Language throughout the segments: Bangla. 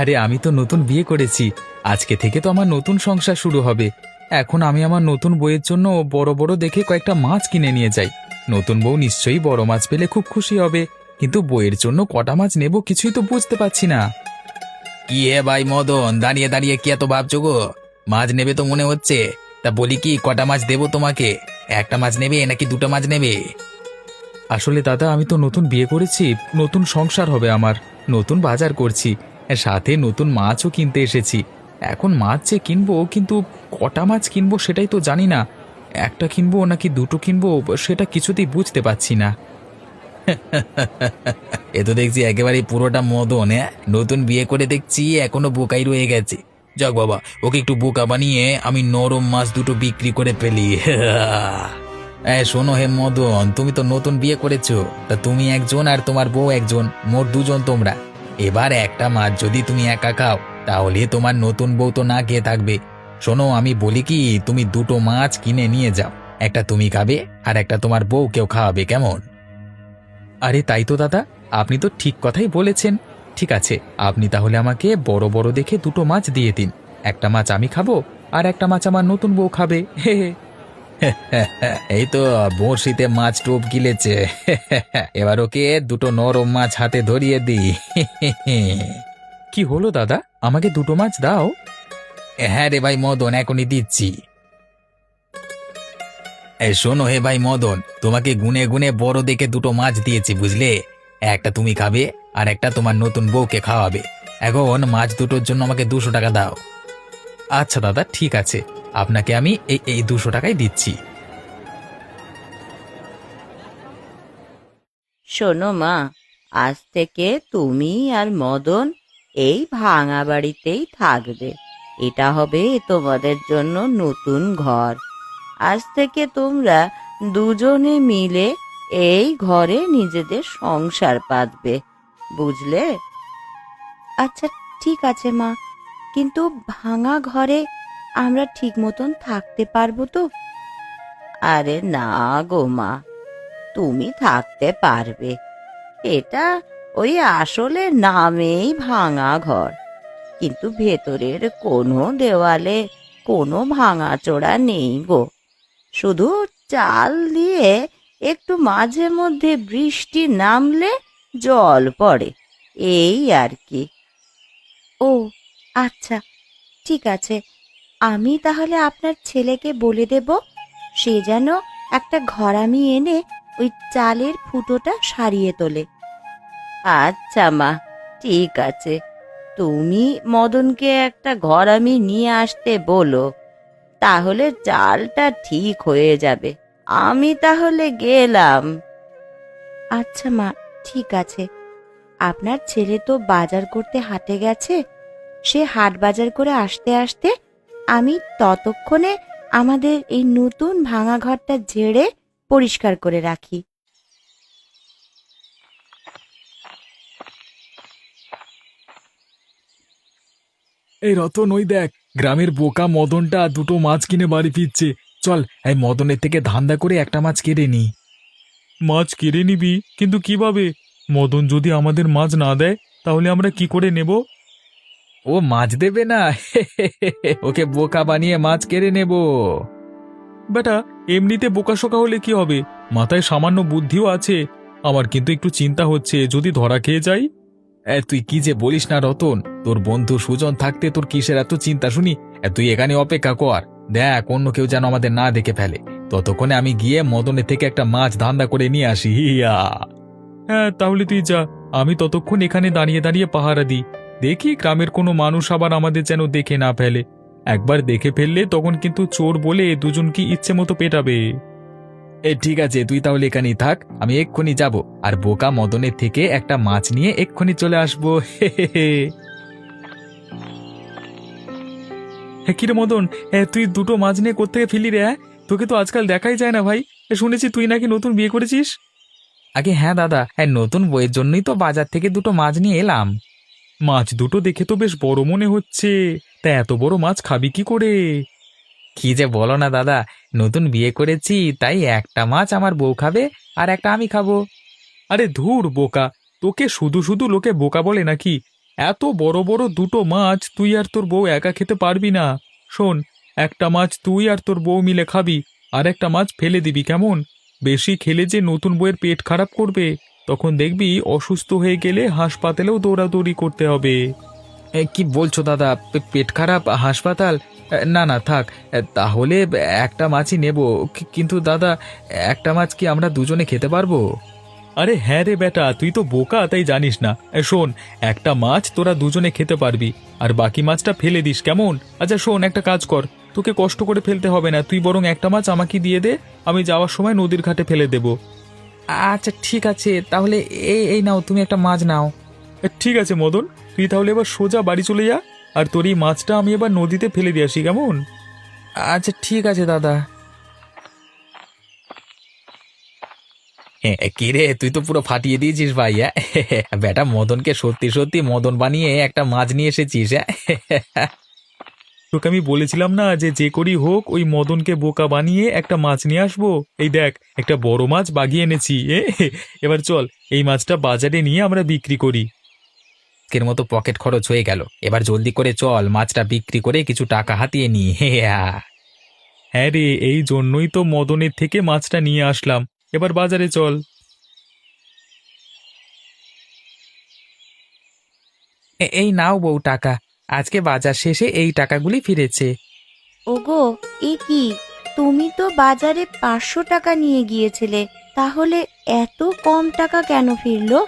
আরে আমি তো নতুন বিয়ে করেছি। আজকে থেকে তো আমার নতুন সংসার শুরু হবে। এখন আমি আমার নতুন বউয়ের জন্য বড় বড় দেখে কয়েকটা মাছ কিনে নিয়ে যাই। নতুন বউ নিশ্চয়ই বড় মাছ পেলে খুব খুশি হবে। কিন্তু বউয়ের জন্য কটা মাছ নেব কিছুই তো বুঝতে পারছি না। কি হে ভাই মদন, দাঁড়িয়ে দাঁড়িয়ে কি এত ভাবছো গো? মাছ নেবে তো মনে হচ্ছে। তা বলি কি, কটা মাছ দেবো তোমাকে? একটা মাছ নেবে নাকি দুটো মাছ নেবে? আসলে দাদা, আমি তো নতুন বিয়ে করেছি। নতুন সংসার হবে আমার। নতুন বাজার করছি। সাথে নতুন মাছও কিনতে এসেছি। এখন মাছ যে কিনবো, কিন্তু কটা মাছ কিনবো সেটাই তো জানি না। একটা কিনবো নাকি দুটো কিনবো সেটা কিছুতেই বুঝতে পারছি না। এ তো দেখছি একেবারে পুরোটা মদন। হ্যাঁ, নতুন বিয়ে করে দেখছি এখনো বোকাই রয়ে গেছে। যাক বাবা, ওকে একটু বোকা বানিয়ে আমি নরম মাছ দুটো বিক্রি করে ফেলি। শোনো হে মদন, তুমি তো নতুন বিয়ে করেছো। তা তুমি একজন আর তোমার বউ একজন, মোট দুজন তোমরা। এবার একটা মাছ যদি তুমি একা খাও, তাহলে তোমার নতুন বউ তো না খেয়ে থাকবে। শোনো, আমি বলি কি, তুমি দুটো মাছ কিনে নিয়ে যাও। একটা তুমি খাবে আর একটা তোমার বউকেও খাওয়াবে, কেমন? আরে তাই তো দাদা, আপনি তো ঠিক কথাই বলেছেন। ঠিক আছে, আপনি তাহলে আমাকে বড় বড় দেখে দুটো মাছ দিয়ে দিন। একটা মাছ আমি খাবো আর একটা মাছ আমার নতুন বউ খাবে। হে হে। এই তো বড়শিতে মাছ টোপ গিলেছে। এবার ওকে দুটো নরম মাছ হাতে ধরিয়ে দিই। কি হলো দাদা, আমাকে দুটো মাছ দাও। হ্যাঁ রে ভাই মদন, এখনই দিচ্ছি। শোনো হে ভাই মদন, তোমাকে গুনে গুনে বড় দেখে দুটো মাছ দিয়েছি, বুঝলে? একটা তুমি খাবে আর একটা তোমার নতুন বউকে খাওয়াবে। এখন মাছ দুটোর জন্য আমাকে 200 টাকা দাও। আচ্ছা দাদা, ঠিক আছে। আপনাকে আমি এই এই 200 টাকাই দিচ্ছি। শোনো মা, আজ থেকে তুমি আর মদন এই ভাঙা বাড়িতেই থাকবে। এটা হবে তোমাদের জন্য নতুন ঘর। আজ থেকে তোমরা দুজনে মিলে এই ঘরে নিজেদের সংসার পাতবে, বুঝলে? আচ্ছা, ঠিক আছে মা, কিন্তু ভাঙা ঘরে আমরা ঠিক মতন থাকতে পারবো তো? আরে না গো মা, তুমি থাকতে পারবে। এটা ওই আসলে নামেই ভাঙা ঘর, কিন্তু ভেতরের কোনো দেওয়ালে কোনো ভাঙাচোরা নেই গো। শুধু চাল দিয়ে একটু মাঝে মধ্যে বৃষ্টি নামলে জল পড়ে, এই আর কি। ও আচ্ছা, ঠিক আছে। আমি তাহলে আপনার ছেলেকে বলে দেব, সে যেন একটা ঘরামি এনে ওই চালের ফুটোটা সারিয়ে তোলে। আচ্ছা মা, ঠিক আছে। তুমি মদনকে একটা ঘরামি নিয়ে আসতে বলো, তাহলে চালটা ঠিক হয়ে যাবে। আমি তাহলে গেলাম। আচ্ছা মা, ঠিক আছে। আপনার ছেলে তো বাজার করতে হাটে গেছে। সে হাট বাজার করে আসতে আসতে আমি ততক্ষণে আমাদের এই নতুন ভাঙা ঘরটা ঝেড়ে পরিষ্কার করে রাখি। এই রতন, ওই দেখ, গ্রামের বোকা মদনটা দুটো মাছ কিনে বাড়ি ফিরছে। চল, এই মদনের থেকে ধান্দা করে একটা মাছ কেড়ে নি। মাছ কেড়ে নিবি, কিন্তু কিভাবে? মদন যদি আমাদের মাছ না দেয়, তাহলে আমরা কি করে নেব? ও মাছ দেবে না? ওকে বোকা বানিয়ে মাছ কেড়ে নেব। বেটা, এমনিতে বোকাশোকা হলে কি হবে? মাথায় সামান্য বুদ্ধিও আছে। আমার কিন্তু একটু চিন্তা হচ্ছে, যদি ধরা খেয়ে যাই। তুই কি যে বলিস না রতন, তোর বন্ধু সুজন থাকতে তোর কিসের এত চিন্তা শুনি? তুই এখানে অপেক্ষা কর। দেখ, অন্য কেউ যেন আমাদের না দেখে ফেলে। ততক্ষণে আমি গিয়ে মদনের থেকে একটা মাছ ধান্দা করে নিয়ে আসি। হিয়া। হ্যাঁ, তাহলে তুই যা। আমি ততক্ষণ এখানে দাঁড়িয়ে দাঁড়িয়ে পাহারা দিই। দেখি গ্রামের কোনো মানুষ আবার আমাদের যেন দেখে না ফেলে। একবার দেখে ফেললে তখন কিন্তু চোর বলে দুজনকে ইচ্ছে মতো পেটাবে। ঠিক আছে, তুই তাহলে এখানেই থাক, আমি এক্ষুনি যাব। আর বোকা মদনের থেকে একটা মাছ নিয়ে এক্ষুনি চলে আসবো। হ্যাঁ, কিরে মদন, তুই দুটো মাছ নিয়ে কোত্থেকে ফিরলি রে? তোকে তো আজকাল দেখাই যায় না ভাই। শুনেছি তুই নাকি নতুন বিয়ে করেছিস। আগে হ্যাঁ দাদা, নতুন বইয়ের জন্যই তো বাজার থেকে দুটো মাছ নিয়ে এলাম। মাছ দুটো দেখে তো বেশ বড় মনে হচ্ছে। তা এত বড় মাছ খাবি কি করে? কি যে বলো না দাদা, নতুন বিয়ে করেছি, তাই একটা মাছ আমার বউ খাবে আর একটা আমি খাবো। আরে ধুর বোকা, তোকে শুধু শুধু লোকে বোকা বলে নাকি? এত বড় বড় দুটো মাছ তুই আর তোর বউ একা খেতে পারবি না। শোন, একটা মাছ তুই আর তোর বউ মিলে খাবি, আর একটা মাছ ফেলে দিবি, কেমন? বেশি খেলে যে নতুন বউয়ের পেট খারাপ করবে, তখন দেখবি অসুস্থ হয়ে গেলে হাসপাতালেও দৌড়াদৌড়ি করতে হবে। কি বলছো দাদা, পেট খারাপ, হাসপাতাল? না না থাক, তাহলে একটা মাছই নেব। কিন্তু দাদা, একটা মাছ কি আমরা দুজনে খেতে পারবো? আরে হ্যাঁ রে বেটা, তুই তো বোকা, তাই জানিস না। শোন, একটা মাছ তোরা দুজনে খেতে পারবি, আর বাকি মাছটা ফেলে দিস, কেমন? আচ্ছা শোন, একটা কাজ কর, তোকে কষ্ট করে ফেলতে হবে না, তুই বরং একটা মাছ আমাকে দিয়ে দে, আমি যাওয়ার সময় নদীর ঘাটে ফেলে দেব। আচ্ছা ঠিক আছে, তাহলে এই এই নাও, তুমি একটা মাছ নাও। ঠিক আছে মদন, তুই তাহলে এবার সোজা বাড়ি চলে যা, আর তোর এই মাছটা আমি এবার নদীতে ফেলে দিয়ে আসি, কেমন? আচ্ছা ঠিক আছে দাদা। কিরে, তুই তো পুরো ফাটিয়ে দিয়েছিস ভাই। বেটা মদনকে সত্যি সত্যি মদন বানিয়ে একটা মাছ নিয়ে এসেছিস। তোকে আমি বলেছিলাম না যে যে করি হোক ওই মদনকে বোকা বানিয়ে একটা মাছ নিয়ে আসবো। এই দেখ, একটা বড় মাছ বাগিয়ে এনেছি। এবার চল, এই মাছটা বাজারে নিয়ে আমরা বিক্রি করি। এর মতো পকেট খরচ হয়ে গেল, এবার জলদি করে চল, মাছটা বিক্রি করে কিছু টাকা হাতিয়ে নি। হ্যাঁ রে, এই জন্যই তো মদনের থেকে মাছটা নিয়ে আসলাম। এবার বাজারে চল। এই নাও বউ টাকা, আজকে বাজার শেষে এই টাকাগুলি ফিরেছে। ওগো, এ কি, তুমি তো বাজারে 500 টাকা নিয়ে গিয়েছিলে, তাহলে এত কম টাকা কেন ফিরলো?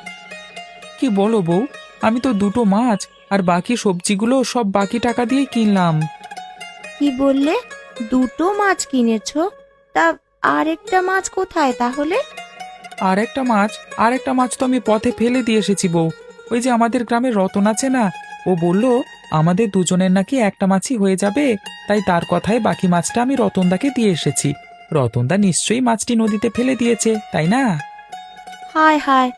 কি বলো বউ, আমি তো দুটো মাছ আর বাকি সবজিগুলো সব বাকি টাকা দিয়ে কিনলাম। কি বললে? দুটো মাছ কিনেছো? তা আরেকটা মাছ কোথায় তাহলে? আর একটা মাছ তো আমি পথে ফেলে দিয়ে এসেছি বউ। ওই যে আমাদের গ্রামের রতন আছে না, ও বলল আমাদের দুজনের নাকি একটা মাছই হয়ে যাবে, তাই তার কথায় বাকি মাছটা আমি রতনদাকে দিয়ে এসেছি। রতনদা নিশ্চয়ই মাছটি নদীতে ফেলে দিয়েছে, তাই না? হায় হায়,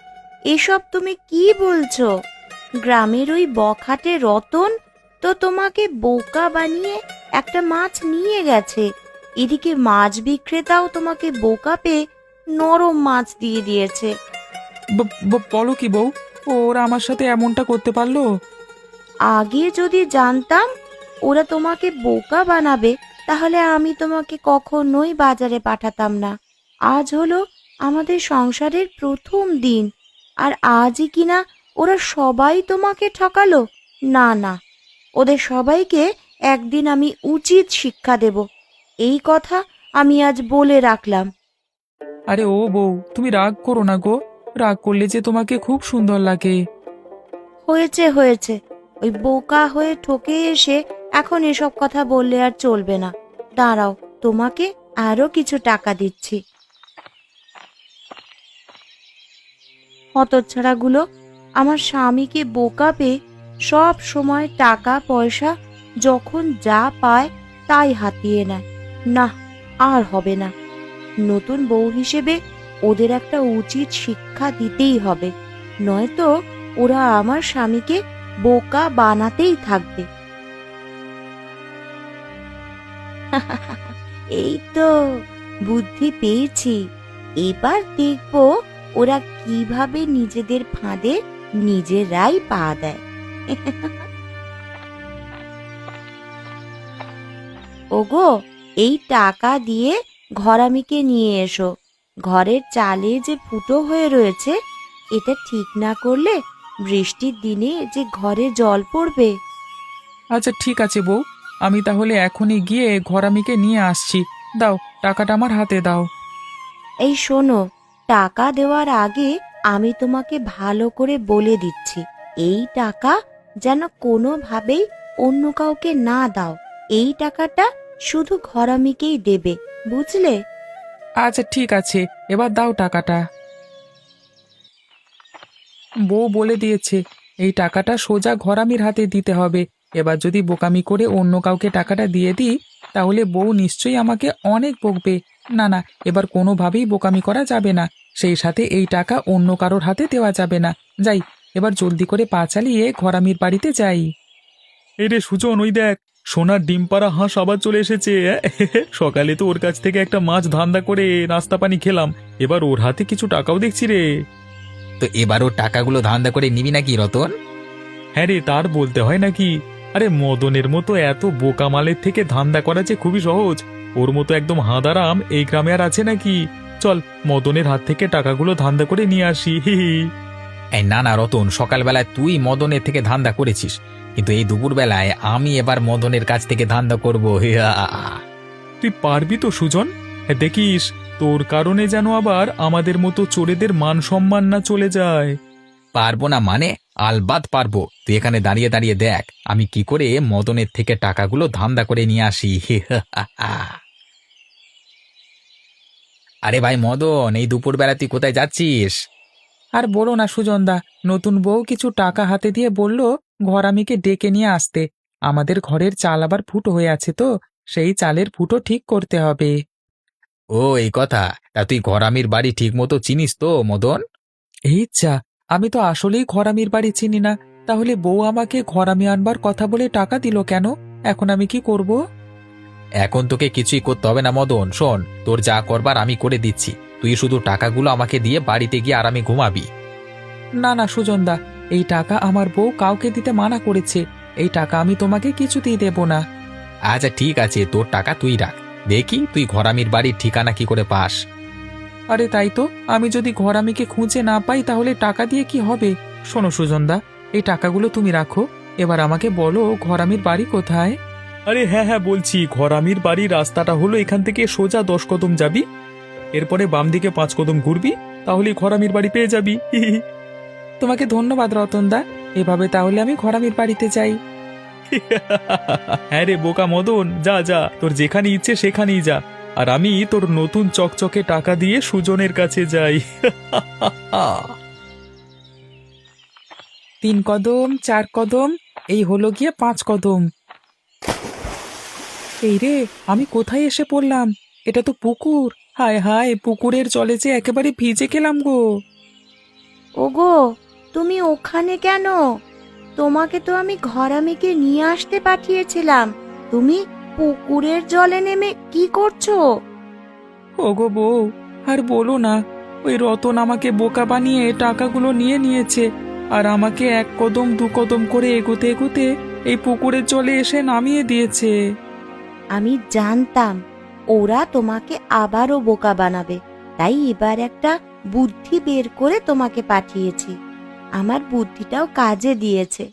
এসব তুমি কি বলছো? গ্রামের ওই বখাটে রতন তো তোমাকে বোকা বানিয়ে একটা মাছ নিয়ে গেছে, এদিকে মাছ বিক্রেতাও তোমাকে বোকা পেয়ে নরম মাছ দিয়ে দিয়েছে। বলো কি বউ, ওরা আমার সাথে এমনটা করতে পারলো? আগে যদি জানতাম ওরা তোমাকে বোকা বানাবে, তাহলে আমি তোমাকে কখনোই বাজারে পাঠাতাম না। আজ হলো আমাদের সংসারের প্রথম দিন, আর আজই কিনা ওরা সবাই তোমাকে ঠকালো? না না, ওদের সবাইকে একদিন আমি উচিত শিক্ষা দেব, এই কথা আমি আজ বলে রাখলাম। আরে ও বউ, তুমি রাগ করো না গো, রাগ করলে যে তোমাকে খুব সুন্দর লাগে। হয়েছে হয়েছে, ওই বোকা হয়ে ঠকে এসে এখন এসব কথা বললে আর চলবে না। দাঁড়াও, তোমাকে আরো কিছু টাকা দিচ্ছি। হতচ্ছাড়াগুলো আমার স্বামীকে বোকা পেয়ে সব সময় টাকা পয়সা যখন যা পায় তাই হাতিয়ে নেয়। না, আর হবে না। নতুন বউ হিসেবে ওদের একটা উচিত শিক্ষা দিতেই হবে, নয়তো ওরা আমার স্বামীকে বোকা বানাতেই থাকবে। এই তো বুদ্ধি পেয়েছি, এবার দেখবো ওরা কিভাবে নিজেদের ফাঁদে নিজেরাই পা দেয়। ওগো, এই টাকা দিয়ে ঘরামিকে নিয়ে এসো। ঘরের চালে যে ফুটো হয়ে রয়েছে, এটা ঠিক না করলে বৃষ্টির দিনে যে ঘরে জল পড়বে। আচ্ছা ঠিক আছে বউ, আমি তাহলে এখনই গিয়ে ঘরামিকে নিয়ে আসছি। দাও, টাকাটা আমার হাতে দাও। এই শোনো, টাকা দেওয়ার আগে আমি তোমাকে ভালো করে বলে দিচ্ছি, এই টাকা যেন কোনোভাবেই অন্য কাউকে না দাও। এই টাকাটা শুধু ঘরামিকেই দেবে, বুঝলে? আচ্ছা ঠিক আছে, এবার দাও টাকাটা। বউ বলে দিয়েছে এই টাকাটা সোজা ঘরামির হাতে দিতে হবে। এবার যদি বোকামি করে অন্য কাউকে টাকাটা দিয়ে দিই, তাহলে বউ নিশ্চয়ই আমাকে অনেক বকবে। না না, এবার কোনোভাবেই বোকামি করা যাবে না, সেই সাথে এই টাকা অন্য কারোর হাতে দেওয়া যাবে না। যাই, এবার জলদি করে পা চালিয়ে ঘরামির বাড়িতে যাই। এই রে সুজন, ওই দেখ, সোনার ডিম পাড়া হাঁস আবার চলে এসেছে। সকালে তো ওর কাছ থেকে একটা মাছ ধান্দা করে নাস্তা পানি খেলাম, এবার ওর হাতে কিছু টাকাও দেখছি রে। তো এবার ওর টাকাগুলো ধান্দা করে নিবি নাকি রতন? হ্যাঁ রে, তার বলতে হয় নাকি? আরে মদনের মতো এত বোকা মালের থেকে ধান্দা করা যে খুবই সহজ। ওর মতো একদম হাঁদারাম এই গ্রামে আর আছে নাকি? চল, মদনের হাত থেকে টাকাগুলো ধান্দা করে নিয়ে আসি। হি হি। এই না না রতন, সকালবেলায় তুই মদনের থেকে ধান্দা করেছিস, কিন্তু এই দুপুরবেলায় আমি এবার মদনের কাছ থেকে ধান্দা করবো। হিয়া। তুই পারবি তো সুজন? হ্যাঁ, দেখিস তোর কারণে যেন আবার আমাদের মতো চোরেদের মান সম্মান না চলে যায়। পারবো না মানে? আলবাত পারবো। তুই এখানে দাঁড়িয়ে দাঁড়িয়ে দেখ আমি কি করে মদনের থেকে টাকাগুলো ধান্দা করে নিয়ে আসি। আরে ভাই মদন, এই দুপুরবেলা তুই কোথায় যাচ্ছিস? আর বলো না সুজনদা, নতুন বউ কিছু টাকা হাতে দিয়ে বলল ঘরামিকে ডেকে নিয়ে আসতে। আমাদের ঘরের চাল আবার ফুটো হয়ে আছে তো, সেই চালের ফুটো ঠিক করতে হবে। ও এই কথা। তা তুই ঘরামির বাড়ি ঠিক মতো চিনিস তো মদন? এই যা, আমি তো আসলেই ঘরামির বাড়ি চিনি না। তাহলে বউ আমাকে ঘরামি আনবার কথা বলে টাকা দিল কেন? এখন আমি কি করব? এখন তোকে কিছুই করতে হবে না মদন, শোন, তোর যা করবার আমি করে দিচ্ছি। তুই শুধু টাকাগুলো আমাকে দিয়ে বাড়িতে গিয়ে আরামে ঘুমাবি। না না সুজনদা, এই টাকা আমার বউ কাউকে দিতে মানা করেছে। এই টাকা আমি তোমাকে কিছুতেই দেব না। আচ্ছা ঠিক আছে, তোর টাকা তুই রাখ। দেখি তুই ঘরামির বাড়ির ঠিকানা কি করে পাস। আরে তাই তো, আমি যদি ঘরামিকে খুঁজে না পাই তাহলে টাকা দিয়ে কি হবে? শোনো সুজনদা, এই টাকাগুলো তুমি রাখো। এবার আমাকে বলো ঘরামির বাড়ি কোথায়? আরে হ্যাঁ হ্যাঁ, বলছি ঘরামির বাড়ির রাস্তাটা হলো এখান থেকে সোজা 10 কদম যাবি, এরপরে বাম দিকে 5 কদম ঘুরবি, তাহলে ঘরামির বাড়ি পেয়ে যাবি। হি হি। তোমাকে ধন্যবাদ রতনদা। এভাবে তাহলে আমি ঘরামির বাড়িতে যাই। হ্যাঁ রে বোকা মদন, যা যা, তোর যেখানে ইচ্ছে সেখানেই যা। আর আমি তোর নতুন চকচকে টাকা দিয়ে সুজনের কাছে যাই। 3 কদম, 4 কদম, এই হলো গিয়ে 5 কদম। এই রে, আমি কোথায় এসে পড়লাম? এটা তো পুকুর। হায় হায়, পুকুরের জলে যে একেবারে ভিজে গেলাম গো। ওগো, তুমি ওখানে কেন? তোমাকে তো আমি ঘরামিকে নিয়ে আসতে পাঠিয়েছিলাম। তুমি পুকুরের জলে নেমে কি করছো? ওগো বউ, আর বলো না, ওই রতন আমাকে বোকা বানিয়ে টাকাগুলো নিয়ে নিয়েছে। আর আমাকে 1 কদম 2 কদম করে এগোতে এগোতে এই পুকুরের জলে এসে নামিয়ে দিয়েছে। আমি জানতাম ওরা তোমাকে আবারও বোকা বানাবে, তাই এবার একটা বুদ্ধি বের করে তোমাকে পাঠিয়েছি। আমার বুদ্ধিটাও কাজে দিয়েছে।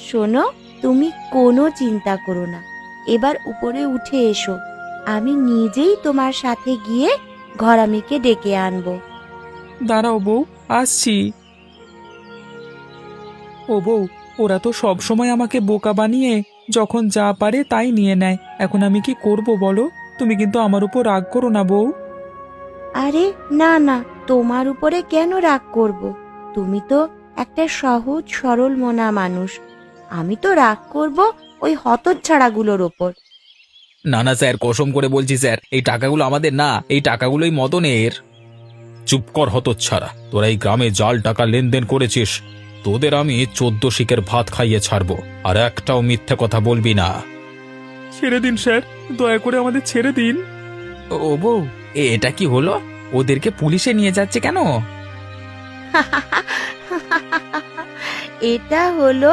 শোনো, তুমি কোনো চিন্তা করো না। এবার উপরে উঠে এসো, আমি নিজেই তোমার সাথে গিয়ে ঘরামিকে ডেকে আনবো। দাঁড়াও বউ, আসছি। ও বউ, ওরা তো সব সময় আমাকে বোকা বানিয়ে যখন যা পারে তাই নিয়ে নেয়। এখন আমি কি করব বলো? তুমি কিন্তু আমার উপর রাগ করো না বউ। আরে না না, তোমার উপরে কেন রাগ করব? তুমি তো একটা সহজ সরল মনা মানুষ। আমি তো রাগ করব ওই হতচ্ছাড়াগুলোর ওপর। না না স্যার, কসম করে বলছি স্যার, এই টাকাগুলো আমাদের না, এই টাকাগুলোই মদনের। চুপ কর হতচ্ছাড়া, তোরা এই গ্রামে জাল টাকা লেনদেন করেছিস। তোদের আমি 14 শিকের ভাত খাইয়ে ছাড়বো, আর একটাও মিথ্যে কথা বলবি না। ছেড়ে দিন স্যার, দয়া করে আমাদের ছেড়ে দিন। ও বউ, এটা কি হলো? ওদেরকে পুলিশে নিয়ে যাচ্ছে কেন? এটা হলো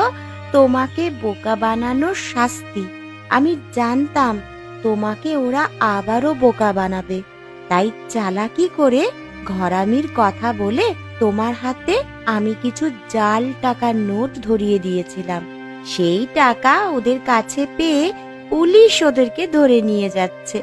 তোমাকে বোকা বানানোর শাস্তি। আমি জানতাম তোমাকে ওরা আবারও বোকা বানাবে, তাই চালাকি করে ঘরামির কথা বলে তোমার হাতে আমি কিছু জাল টাকার নোট ধরিয়ে দিয়েছিলাম। সেই টাকা ওদের কাছে পেয়ে পুলিশ ওদেরকে ধরে নিয়ে যাচ্ছে।